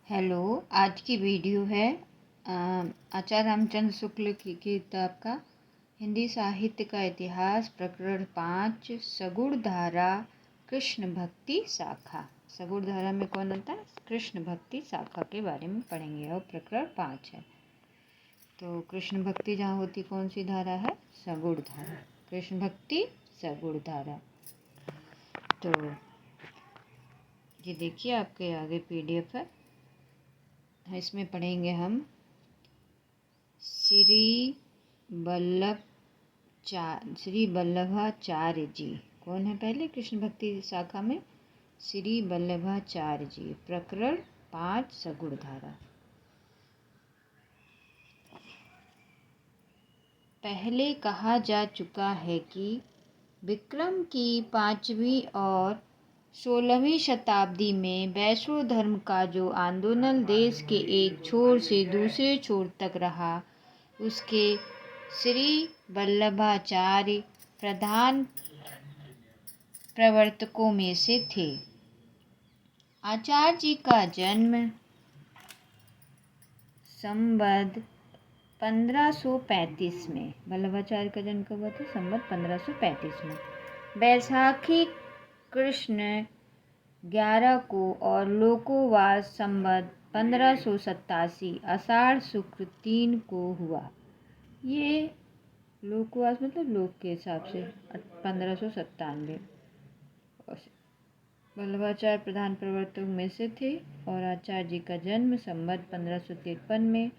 Hello. आज की video है आचार्य रामचंद्र शुक्ल की किताब का हिंदी साहित्य का इतिहास प्रकरण 5 सगुण धारा कृष्ण भक्ति शाखा। सगुण धारा में कौन होता है? कृष्ण भक्ति शाखा के बारे में पढ़ेंगे और प्रकरण 5 है। तो कृष्ण भक्ति जहाँ होती कौन सी धारा है? सगुण धारा। कृष्ण भक्ति सगुण धारा। तो ये देखिए आपके आगे PDF है, इसमें पढ़ेंगे हम श्री वल्लभाचार्य जी। कौन है पहले कृष्ण भक्ति शाखा में? श्री वल्लभाचार्य जी। प्रकरण 5 सगुण धारा। पहले कहा जा चुका है कि विक्रम की 5वीं और 16वीं शताब्दी में वैष्णव धर्म का जो आंदोलन देश के एक छोर से दूसरे छोर तक रहा, उसके श्री वल्लभाचार्य प्रधान प्रवर्तकों में से थे। आचार्य जी का जन्म संवत 1535 में, वल्लभाचार्य का जन्म कब हुआ था? संवत 1535 में बैसाखी कृष्ण 11 को और लोकोवास संवत 1587 आषाढ़ शुक्ल 3 को हुआ। ये लोकवास मतलब लोक के हिसाब से 1597। वल्लभाचार्य प्रधान प्रवर्तक में से थे और आचार्य जी का जन्म संवत 1553 में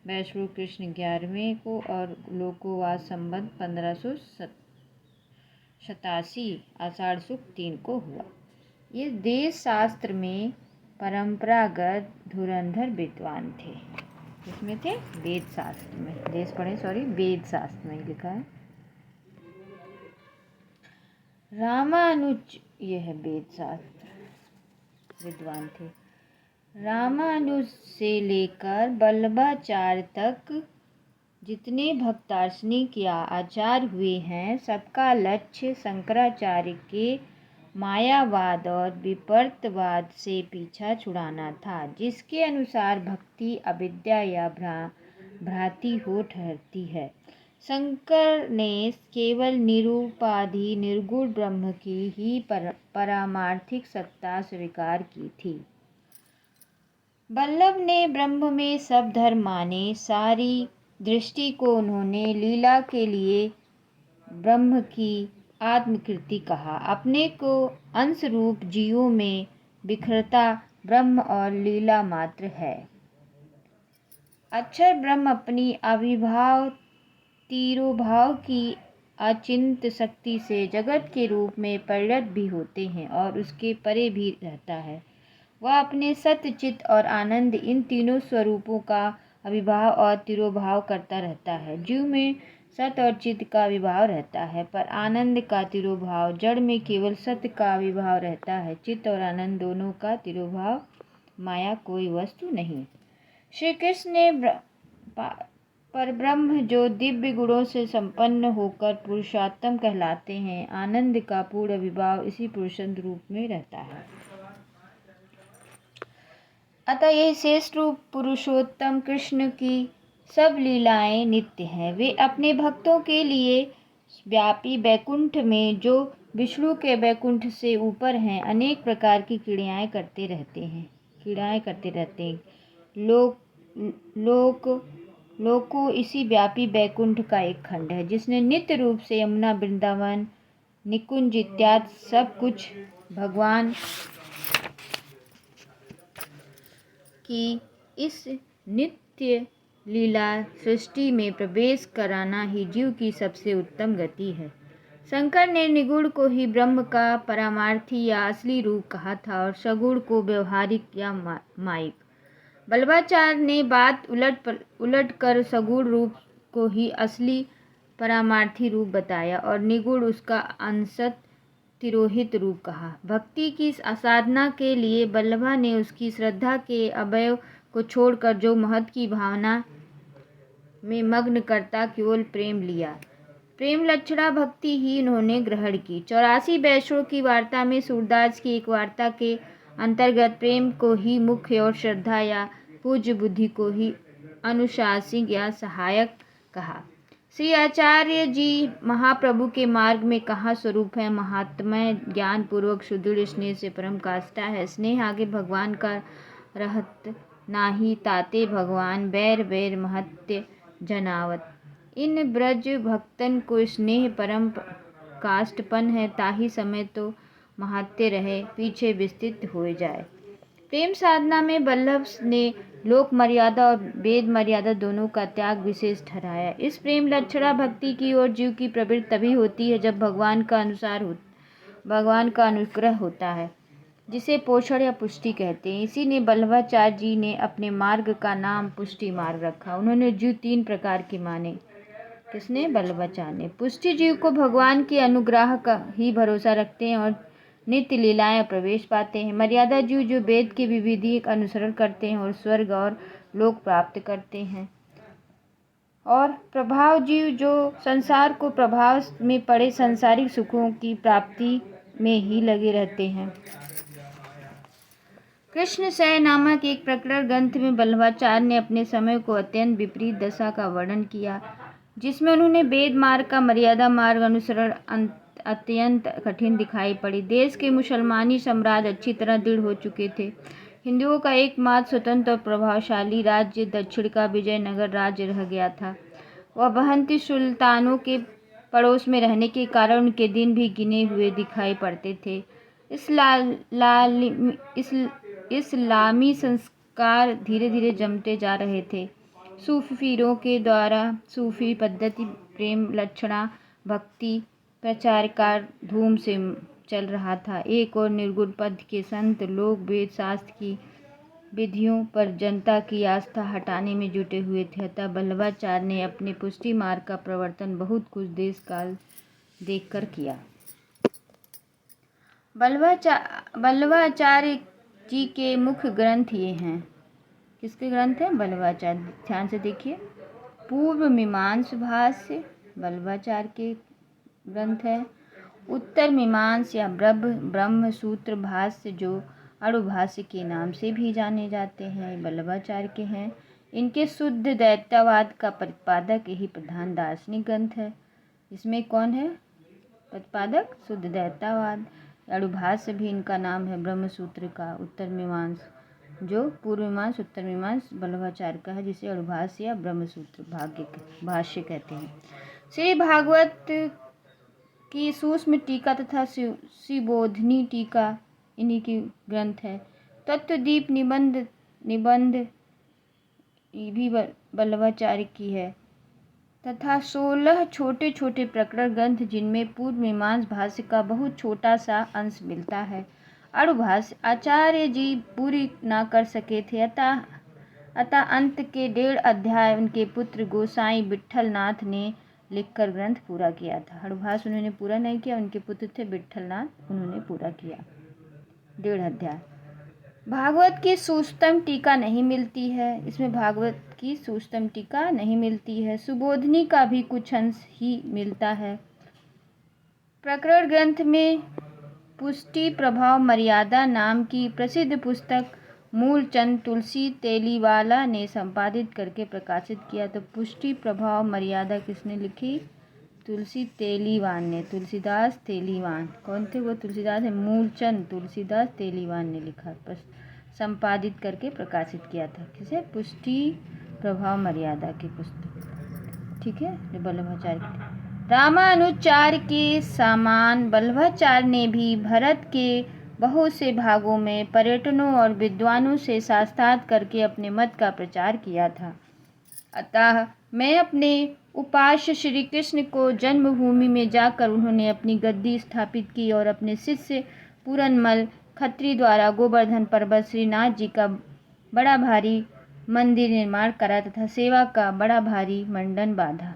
वैष्णव कृष्ण 11वें को और लोकोवास संवत 1587 आषाढ़ शुक्ल 3 को हुआ। ये देश शास्त्र में परंपरागत धुरंधर विद्वान थे। इसमें थे वेद शास्त्र में, वेद शास्त्र में लिखा है। रामानुज, ये है वेद शास्त्र विद्वान थे। रामानुज से लेकर वल्लभाचार्य तक जितने भक्तार्शनिक या आचार्य हुए हैं, सबका लक्ष्य शंकराचार्य के मायावाद और विपर्तवाद से पीछा छुड़ाना था, जिसके अनुसार भक्ति अविद्या या भ्रांति हो ठहरती है। शंकर ने केवल निरुपाधि निर्गुण ब्रह्म की ही पारमार्थिक सत्ता स्वीकार की थी। वल्लभ ने ब्रह्म में सब धर्म माने। सारी दृष्टि को उन्होंने लीला के लिए ब्रह्म की आत्मकृति कहा। अपने को अंश रूप जीवों में बिखरता ब्रह्म और लीला मात्र है। अक्षर ब्रह्म अपनी अविभाव तिरोभाव की अचिंत्य शक्ति से जगत के रूप में परिणत भी होते हैं और उसके परे भी रहता है। वह अपने सत्य, चित्त और आनंद, इन तीनों स्वरूपों का अविभाव और तिरोभाव करता रहता है। जीव में सत्य और चित्त का विभाव रहता है, पर आनंद का तिरोभाव। जड़ में केवल सत्य का विभाव रहता है, चित्त और आनंद दोनों का तिरोभाव। माया कोई वस्तु नहीं। श्री कृष्ण ने परब्रह्म जो दिव्य गुणों से संपन्न होकर पुरुषोत्तम कहलाते हैं, आनंद का पूर्ण विभाव इसी पुरुषोत्तम रूप में रहता है। अतः यह श्रेष्ठ रूप पुरुषोत्तम कृष्ण की सब लीलाएं नित्य हैं। वे अपने भक्तों के लिए व्यापी वैकुंठ में, जो विष्णु के वैकुंठ से ऊपर हैं, अनेक प्रकार की क्रीड़ाएं करते रहते हैं। लोको इसी व्यापी वैकुंठ का एक खंड है, जिसने नित्य रूप से यमुना, वृंदावन, निकुंज इत्यादि सब कुछ भगवान की इस नित्य लीला सृष्टि में प्रवेश कराना ही जीव की सबसे उत्तम गति है। शंकर ने निगुण को ही ब्रह्म का परमार्थी या असली रूप कहा था और सगुण को व्यवहारिक या माइक। वल्लभाचार्य ने बात उलट कर सगुण रूप को ही असली परमार्थी रूप बताया और निगुण उसका अंशत तिरोहित रूप कहा। भक्ति की साधना के लिए वल्लभा ने उसकी श्रद्धा के अवयव को छोड़कर जो महत्व की भावना में मग्न करता केवल प्रेम लिया। प्रेम लक्षणा भक्ति ही उन्होंने ग्रहण की। 84 वैष्णव की वार्ता में सूरदास की एक वार्ता के अंतर्गत प्रेम को ही मुख्य और श्रद्धा या पूज्य बुद्धि को ही अनुशासिक या सहायक कहा। श्री आचार्य जी महाप्रभु के मार्ग में कहा स्वरूप है महात्म्य ज्ञान पूर्वक सुदृढ़ स्नेह से परम काष्ठा है। स्नेह आगे भगवान का रहत नाही ताते भगवान बैर बैर महत्य जनावत। इन ब्रज भक्तन को स्नेह परम काष्ठपन है, ताही समय तो महात्य रहे पीछे विस्तृत हो जाए। प्रेम साधना में वल्लभ ने लोक मर्यादा और वेद मर्यादा दोनों का त्याग विशेष ठहराया। इस प्रेम लक्षणा भक्ति की ओर जीव की प्रवृत्ति तभी होती है जब भगवान का अनुग्रह होता है, जिसे पोषण या पुष्टि कहते हैं। इसी ने वल्लभाचार्य जी ने अपने मार्ग का नाम पुष्टि मार्ग रखा। उन्होंने जीव 3 प्रकार के माने। किसने? वल्लभाचार्य ने। पुष्टि जीव को भगवान के अनुग्रह का ही भरोसा रखते हैं और नित्य लीलाएं प्रवेश पाते हैं। मर्यादा जीव जो वेद के विधि का अनुसरण करते हैं और स्वर्ग और लोक प्राप्त करते हैं। और प्रभाव जीव जो संसार को प्रभाव में पड़े सांसारिक सुखों की प्राप्ति में ही लगे रहते हैं। कृष्ण सय नामक एक प्रकरण ग्रंथ में वल्लभाचार्य ने अपने समय को अत्यंत विपरीत दशा का वर्णन किया, जिसमें उन्होंने वेद मार्ग का मर्यादा मार्ग अनुसरण अत्यंत कठिन दिखाई पड़ी। देश के मुसलमानी साम्राज्य अच्छी तरह दृढ़ हो चुके थे। हिंदुओं का एकमात्र स्वतंत्र और प्रभावशाली राज्य दक्षिण का विजयनगर राज्य रह गया था। वह बहंती सुल्तानों के पड़ोस में रहने के कारण उनके दिन भी गिने हुए दिखाई पड़ते थे। इस्लामी संस्कार धीरे धीरे जमते जा रहे थे। सूफी पीरों के द्वारा सूफी पद्धति प्रेम लक्षणा भक्ति प्रचार का धूम से चल रहा था। एक और निर्गुण पद के संत लोग वेद शास्त्र की विधियों पर जनता की आस्था हटाने में जुटे हुए थे। अतः वल्लभाचार्य ने अपने पुष्टि मार्ग का प्रवर्तन बहुत कुछ देश काल देखकर किया। वल्लभाचार्य जी के मुख्य ग्रंथ ये हैं। किसके ग्रंथ हैं? वल्लभाचार्य। ध्यान से देखिए। पूर्व मीमांसा भाष्य वल्लभाचार्य के ग्रंथ है। उत्तर मीमांसा या ब्रह्म सूत्र भाष्य जो अणुभाष्य के नाम से भी जाने जाते हैं, वल्लभाचार्य के हैं। इनके शुद्ध दैत्यवाद का प्रतिपादक यही प्रधान दार्शनिक ग्रंथ है। इसमें कौन है प्रतिपादक? शुद्ध दैत्यवाद। अणुभाष्य भी इनका नाम है ब्रह्म सूत्र का। उत्तर मीमांसा जो पूर्व मीमांसा उत्तर मीमांसा वल्लभाचार्य का है, जिसे अणुभाष्य या ब्रह्म सूत्र भाष्य कहते हैं। श्री भागवत की सूक्ष्म टीका तथा शिवबोधिनी टीका इन्हीं की ग्रंथ है। तत्वदीप निबंध भी वल्लभाचार्य की है तथा 16 छोटे छोटे प्रकरण ग्रंथ, जिनमें पूर्व मीमांसा भाष्य का बहुत छोटा सा अंश मिलता है। अणुभाष्य आचार्य जी पूरी ना कर सके थे, अतः अंत के 1.5 अध्याय उनके पुत्र गोसाई विट्ठलनाथ ने लिखकर ग्रंथ पूरा किया था। अणुभाष्य उन्होंने पूरा नहीं किया, उनके पुत्र थे विट्ठलनाथ, उन्होंने पूरा किया 1.5 अध्याय। भागवत की सूक्ष्म टीका नहीं मिलती है। इसमें भागवत की सूक्ष्म टीका नहीं मिलती है। सुबोधिनी का भी कुछ अंश ही मिलता है। प्रकरण ग्रंथ में पुष्टि प्रभाव मर्यादा नाम की प्रसिद्ध पुस्तक मूलचंद तुलसी तेलीवाला ने संपादित करके प्रकाशित किया। तो पुष्टि प्रभाव मर्यादा किसने लिखी? तुलसी तेलीवान ने। तुलसीदास तेलीवान कौन थे? वो तुलसीदास है। मूलचंद तुलसीदास तेलीवान ने लिखा, संपादित करके प्रकाशित किया था। किसे? पुष्टि प्रभाव मर्यादा की पुस्तक। ठीक है, वल्लभाचार्य की। रामानुजाचार्य के समान वल्लभाचार्य ने भी भारत के बहुत से भागों में पर्यटनों और विद्वानों से साक्षात करके अपने मत का प्रचार किया था। अतः मैं अपने उपास्य श्री कृष्ण को जन्मभूमि में जाकर उन्होंने अपनी गद्दी स्थापित की और अपने शिष्य पूरनमल खत्री द्वारा गोवर्धन पर्वत श्रीनाथ जी का बड़ा भारी मंदिर निर्माण करा तथा सेवा का बड़ा भारी मंडन बांधा।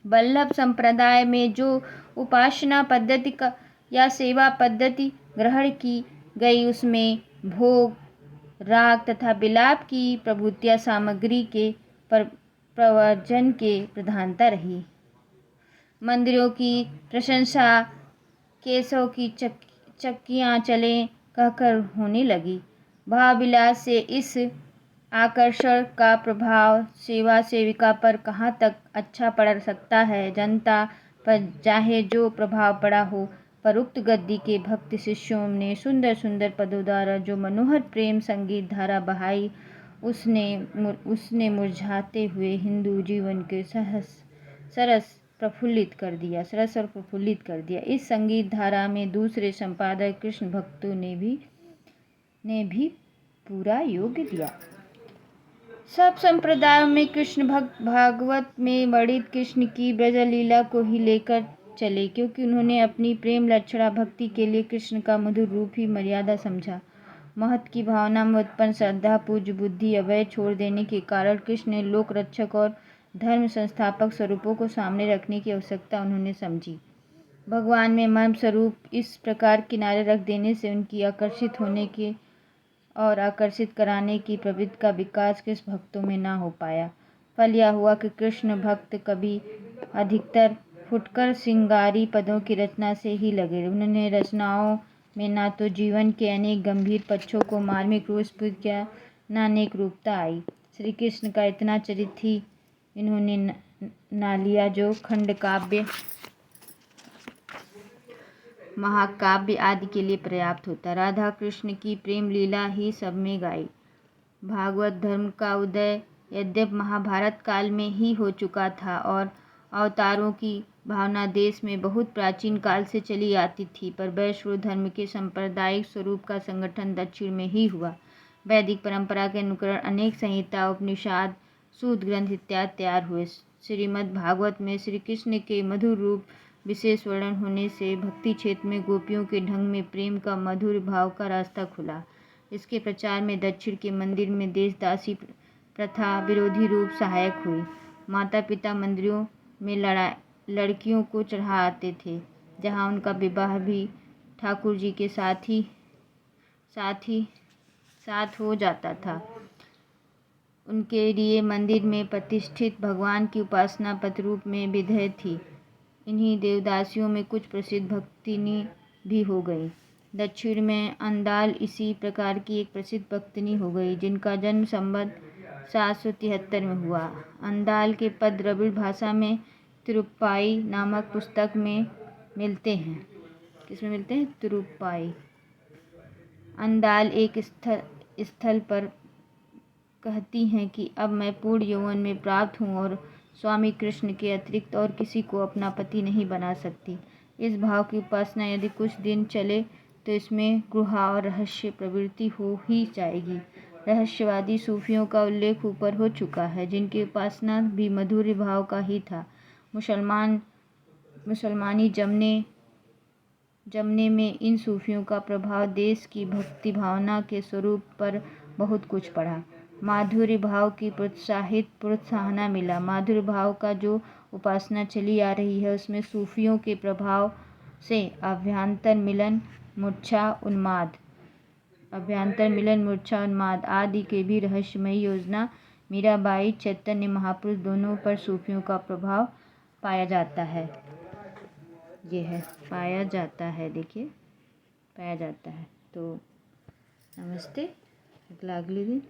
वल्लभ संप्रदाय में जो उपासना पद्धति का या सेवा पद्धति ग्रहण की गई, उसमें भोग राग तथा विलाप की प्रभुतिया सामग्री के प्रवचन के प्रधानता रही। मंदिरों की प्रशंसा, केशव की चक्कियाँ चलें, कहकर होने लगी। भाव विलास से इस आकर्षण का प्रभाव सेवा सेविका पर कहाँ तक अच्छा पड़ सकता है। जनता पर चाहे जो प्रभाव पड़ा हो, पर उक्त गद्दी के भक्त शिष्यों ने सुंदर सुंदर पदों द्वारा जो मनोहर प्रेम संगीत धारा बहाई, उसने मुरझाते हुए हिंदू जीवन के सरस और प्रफुल्लित कर दिया। इस संगीत धारा में दूसरे संपादक कृष्ण भक्तों ने भी पूरा योग दिया। सब संप्रदायों में कृष्ण भक्त भागवत में वर्णित कृष्ण की ब्रज लीला को ही लेकर चले, क्योंकि उन्होंने अपनी प्रेम लक्षणा भक्ति के लिए कृष्ण का मधुर रूप ही मर्यादा समझा। महत्व की भावना में उत्पन्न श्रद्धा, पूज्य बुद्धि, अभय छोड़ देने के कारण कृष्ण ने लोक रक्षक और धर्म संस्थापक स्वरूपों को सामने रखने की आवश्यकता उन्होंने समझी। भगवान में मर्म स्वरूप इस प्रकार किनारे रख देने से उनकी आकर्षित होने के और आकर्षित कराने की प्रवृत्ति का विकास कृष्ण भक्तों में न हो पाया। फल यह हुआ कि कृष्ण भक्त कभी अधिकतर फुटकर श्रृंगारी पदों की रचना से ही लगे। उन्होंने रचनाओं में न तो जीवन के अनेक गंभीर पक्षों को मार्मिक रूप स्फुट किया, न अनेक रूपता आई। श्री कृष्ण का इतना चरित्र ही इन्होंने न लिया जो खंड काव्य, महाकाव्य आदि के लिए पर्याप्त होता। राधा कृष्ण की प्रेम लीला ही सब में गाई। भागवत धर्म का उदय यद्यपि महाभारत काल में ही हो चुका था और अवतारों की भावना देश में बहुत प्राचीन काल से चली आती थी, पर वैष्णव धर्म के सांप्रदायिक स्वरूप का संगठन दक्षिण में ही हुआ। वैदिक परंपरा के अनुकरण अनेक संहिता, उपनिषद, सूत ग्रंथ इत्यादि तैयार हुए। श्रीमद् भागवत में श्री कृष्ण के मधुर रूप विशेष वर्णन होने से भक्ति क्षेत्र में गोपियों के ढंग में प्रेम का मधुर भाव का रास्ता खुला। इसके प्रचार में दक्षिण के मंदिर में देशदासी प्रथा विरोधी रूप सहायक हुई। माता पिता मंदिरों में लड़कियों को चढ़ा आते थे, जहाँ उनका विवाह भी ठाकुर जी के साथ हो जाता था। उनके लिए मंदिर में प्रतिष्ठित भगवान की उपासना पतरूप में विधेय थी। इन्हीं देवदासियों में कुछ प्रसिद्ध भक्तिनी भी हो गई। दक्षिण में अंदाल इसी प्रकार की एक प्रसिद्ध भक्तिनी हो गई, जिनका जन्म संवत 773 में हुआ। अंदाल के पद द्रविड़ भाषा में तिरुप्पाई नामक पुस्तक में मिलते हैं। किसमें मिलते हैं? तिरुप्पाई। अंदाल एक स्थल पर कहती हैं कि अब मैं पूर्ण यौवन में प्राप्त हूँ और स्वामी कृष्ण के अतिरिक्त और किसी को अपना पति नहीं बना सकती। इस भाव की उपासना यदि कुछ दिन चले तो इसमें गुहा और रहस्य प्रवृत्ति हो ही जाएगी। रहस्यवादी सूफियों का उल्लेख ऊपर हो चुका है, जिनकी उपासना भी मधुर भाव का ही था। मुसलमानी जमने में इन सूफियों का प्रभाव देश की भक्ति भावना के स्वरूप पर बहुत कुछ पड़ा। माधुर्य भाव की प्रोत्साहना मिला। माधुर्य भाव का जो उपासना चली आ रही है, उसमें सूफियों के प्रभाव से अभ्यंतर मिलन, मूर्छा, उन्माद आदि के भी रहस्यमयी योजना मीराबाई, चैतन्य महापुरुष दोनों पर सूफियों का प्रभाव पाया जाता है। ये है पाया जाता है, देखिए पाया जाता है। तो नमस्ते, अगले दिन